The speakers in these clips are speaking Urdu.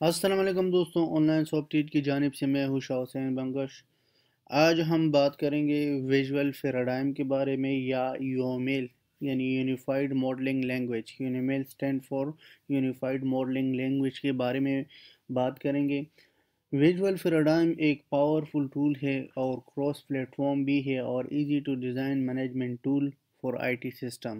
السلام علیکم دوستوں، آن لائن سافٹ ٹریٹ کی جانب سے میں ہوں شاہ حسین بنگش۔ آج ہم بات کریں گے ویژول پیراڈائم کے بارے میں، یا یومیل یعنی Unified Modeling Language. UML stand for Unified Modeling Language کے بارے میں بات کریں گے۔ ویژول پیراڈائم ایک پاورفل ٹول ہے اور کراس پلیٹ فارم بھی ہے اور easy to design management tool for I T system.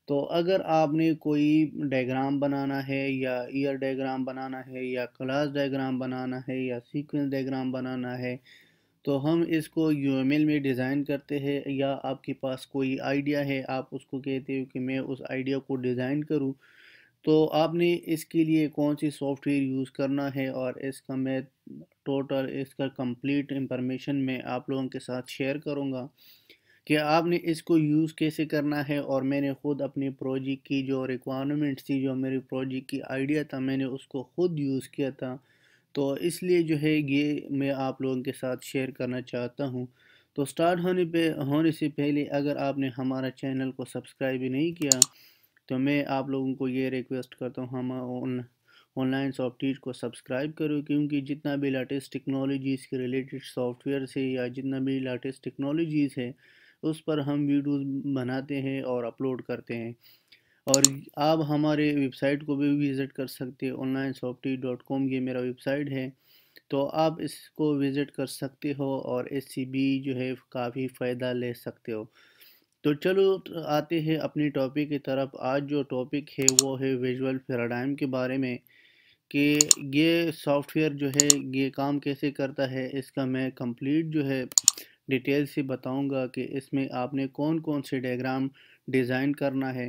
تو اگر آپ نے کوئی ڈائیگرام بنانا ہے، یا ایئر ڈائیگرام بنانا ہے، یا کلاس ڈائیگرام بنانا ہے، یا سیکوینس ڈائیگرام بنانا ہے، تو ہم اس کو یو ایم ایل میں ڈیزائن کرتے ہیں۔ یا آپ کے پاس کوئی آئیڈیا ہے، آپ اس کو کہتے ہو کہ میں اس آئیڈیا کو ڈیزائن کروں، تو آپ نے اس کے لیے کون سی سافٹ ویئر یوز کرنا ہے، اور اس کا میں اس کا کمپلیٹ انفارمیشن میں آپ لوگوں کے ساتھ شیئر کروں گا کہ آپ نے اس کو یوز کیسے کرنا ہے۔ اور میں نے خود اپنی پروجیکٹ کی جو ریکوائرمنٹس تھی، جو میری پروجیکٹ کی آئیڈیا تھا، میں نے اس کو خود یوز کیا تھا، تو اس لیے جو ہے یہ میں آپ لوگوں کے ساتھ شیئر کرنا چاہتا ہوں۔ تو سٹارٹ ہونے سے پہلے اگر آپ نے ہمارا چینل کو سبسکرائب ہی نہیں کیا، تو میں آپ لوگوں کو یہ ریکویسٹ کرتا ہوں، ہم آن لائن سافٹ ویئر کو سبسکرائب کرو، کیونکہ جتنا بھی لیٹسٹ ٹیکنالوجیز کے ریلیٹڈ سافٹ ویئر سے، یا جتنا بھی لیٹسٹ ٹیکنالوجیز ہے، اس پر ہم ویڈیوز بناتے ہیں اور اپلوڈ کرتے ہیں۔ اور آپ ہمارے ویب سائٹ کو بھی وزٹ کر سکتے ہیں، onlinesofty.com، یہ میرا ویب سائٹ ہے، تو آپ اس کو وزٹ کر سکتے ہو اور اس سے بھی جو ہے کافی فائدہ لے سکتے ہو۔ تو چلو آتے ہیں اپنی ٹاپک کی طرف۔ آج جو ٹاپک ہے وہ ہے ویژول پیراڈائم کے بارے میں، کہ یہ سافٹ ویئر جو ہے یہ کام کیسے کرتا ہے۔ اس کا میں کمپلیٹ جو ہے ڈیٹیل سے بتاؤں گا کہ اس میں آپ نے کون کون سے ڈائیگرام ڈیزائن کرنا ہے۔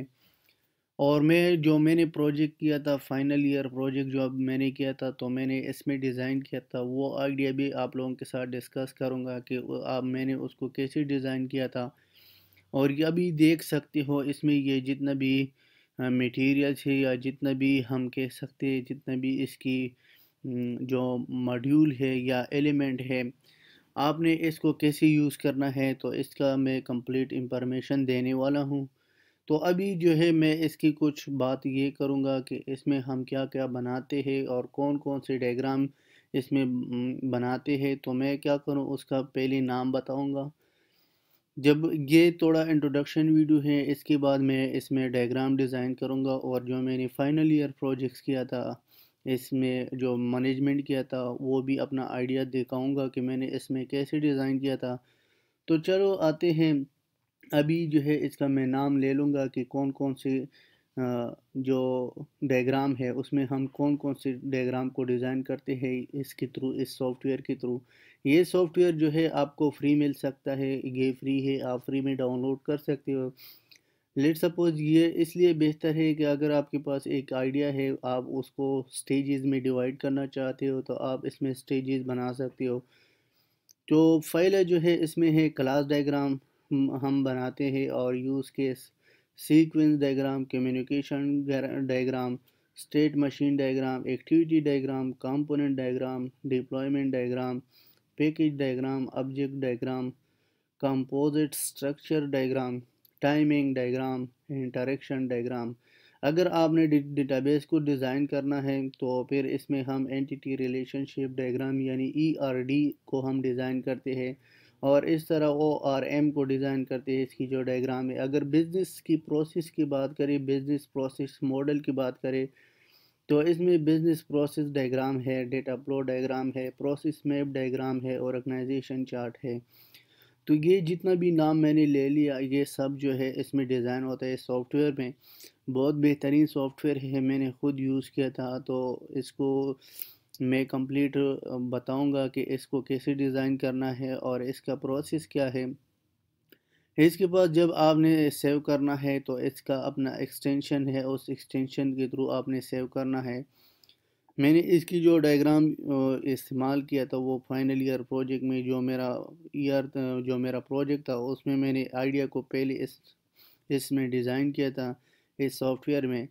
اور میں نے پروجیکٹ کیا تھا، فائنل ایئر پروجیکٹ جو اب میں نے کیا تھا، تو میں نے اس میں ڈیزائن کیا تھا، وہ آئیڈیا بھی آپ لوگوں کے ساتھ ڈسکس کروں گا کہ میں نے اس کو کیسے ڈیزائن کیا تھا۔ اور یہ ابھی دیکھ سکتے ہو اس میں یہ جتنا بھی میٹیریلز ہے، یا جتنا بھی ہم کہہ سکتے ہیں، جتنا بھی اس کی جو ماڈیول ہے یا ایلیمنٹ ہے، آپ نے اس کو کیسے یوز کرنا ہے، تو اس کا میں کمپلیٹ انفارمیشن دینے والا ہوں۔ تو ابھی جو ہے میں اس کی کچھ بات یہ کروں گا کہ اس میں ہم کیا کیا بناتے ہیں اور کون کون سے ڈائیگرام اس میں بناتے ہیں۔ تو میں کیا کروں، اس کا پہلے نام بتاؤں گا۔ جب یہ تھوڑا انٹروڈکشن ویڈیو ہے، اس کے بعد میں اس میں ڈائیگرام ڈیزائن کروں گا، اور جو میں نے فائنل ایئر پروجیکٹس کیا تھا، اس میں جو مینجمنٹ کیا تھا، وہ بھی اپنا آئیڈیا دکھاؤں گا کہ میں نے اس میں کیسے ڈیزائن کیا تھا۔ تو چلو آتے ہیں، ابھی جو ہے اس کا میں نام لے لوں گا کہ کون کون سے جو ڈائیگرام ہے، اس میں ہم کون کون سے ڈائیگرام کو ڈیزائن کرتے ہیں اس کے تھرو، اس سافٹ ویئر کے تھرو۔ یہ سافٹ ویئر جو ہے آپ کو فری مل سکتا ہے، یہ فری ہے، آپ فری میں ڈاؤن لوڈ کر سکتے ہو۔ لیٹ سپوز یہ اس لیے بہتر ہے کہ اگر آپ کے پاس ایک آئیڈیا ہے، آپ اس کو سٹیجز میں ڈیوائڈ کرنا چاہتے ہو، تو آپ اس میں سٹیجز بنا سکتے ہو۔ تو فائل جو ہے اس میں ہے کلاس ڈائیگرام ہم بناتے ہیں، اور use case, sequence diagram, communication diagram, state machine diagram, activity diagram, component diagram, deployment diagram, package diagram, object diagram, composite structure diagram, timing diagram, interaction diagram. اگر آپ نے ڈیٹا بیس کو ڈیزائن کرنا ہے، تو پھر اس میں ہم اینٹیٹی ریلیشن شپ ڈائیگرام یعنی ای آر ڈی کو ہم ڈیزائن کرتے ہیں، اور اس طرح او آر ایم کو ڈیزائن کرتے ہیں، اس کی جو ڈائیگرام ہے۔ اگر بزنس کی پروسیس کی بات کریں، بزنس پروسیس ماڈل کی بات کریں، تو اس میں بزنس پروسیس ڈائیگرام ہے، ڈیٹا فلو ڈائیگرام ہے، پروسیس میپ ڈائیگرام ہے، آرگنائزیشن چارٹ ہے۔ تو یہ جتنا بھی نام میں نے لے لیا، یہ سب جو ہے اس میں ڈیزائن ہوتا ہے سافٹ ویئر میں۔ بہت بہترین سافٹ ویئر ہے، میں نے خود یوز کیا تھا، تو اس کو میں کمپلیٹ بتاؤں گا کہ اس کو کیسے ڈیزائن کرنا ہے اور اس کا پروسیس کیا ہے۔ اس کے بعد جب آپ نے سیو کرنا ہے، تو اس کا اپنا ایکسٹینشن ہے، اس ایکسٹینشن کے تھرو آپ نے سیو کرنا ہے۔ میں نے اس کی جو ڈائیگرام استعمال کیا تھا، وہ فائنل ایئر پروجیکٹ میں جو میرا پروجیکٹ تھا، اس میں نے آئیڈیا کو پہلے اس میں ڈیزائن کیا تھا، اس سافٹ ویئر میں۔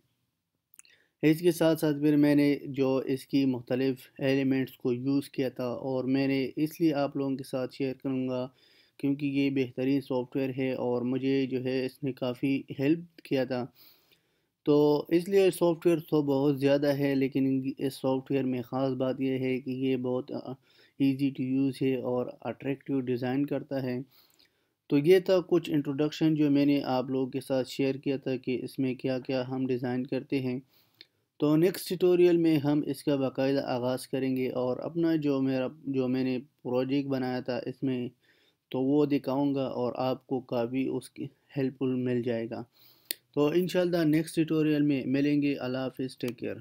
اس کے ساتھ ساتھ پھر میں نے جو اس کی مختلف ایلیمنٹس کو یوز کیا تھا، اور میں نے اس لیے آپ لوگوں کے ساتھ شیئر کروں گا کیونکہ یہ بہترین سافٹ ویئر ہے، اور مجھے جو ہے اس نے کافی ہیلپ کیا تھا۔ تو اس لیے سافٹ ویئر تو بہت زیادہ ہے، لیکن اس سافٹ ویئر میں خاص بات یہ ہے کہ یہ بہت ایزی ٹو یوز ہے اور اٹریکٹیو ڈیزائن کرتا ہے۔ تو یہ تھا کچھ انٹروڈکشن جو میں نے آپ لوگوں کے ساتھ شیئر کیا تھا کہ اس میں کیا کیا ہم ڈیزائن کرتے ہیں۔ تو نیکسٹ ٹیوٹوریل میں ہم اس کا باقاعدہ آغاز کریں گے اور اپنا جو میں نے پروجیکٹ بنایا تھا اس میں تو وہ دکھاؤں گا، اور آپ کو کافی اس کی ہیلپ فل مل جائے گا۔ تو انشاءاللہ نیکسٹ ٹیوٹوریل میں ملیں گے۔ اللہ حافظ، ٹیک کیئر۔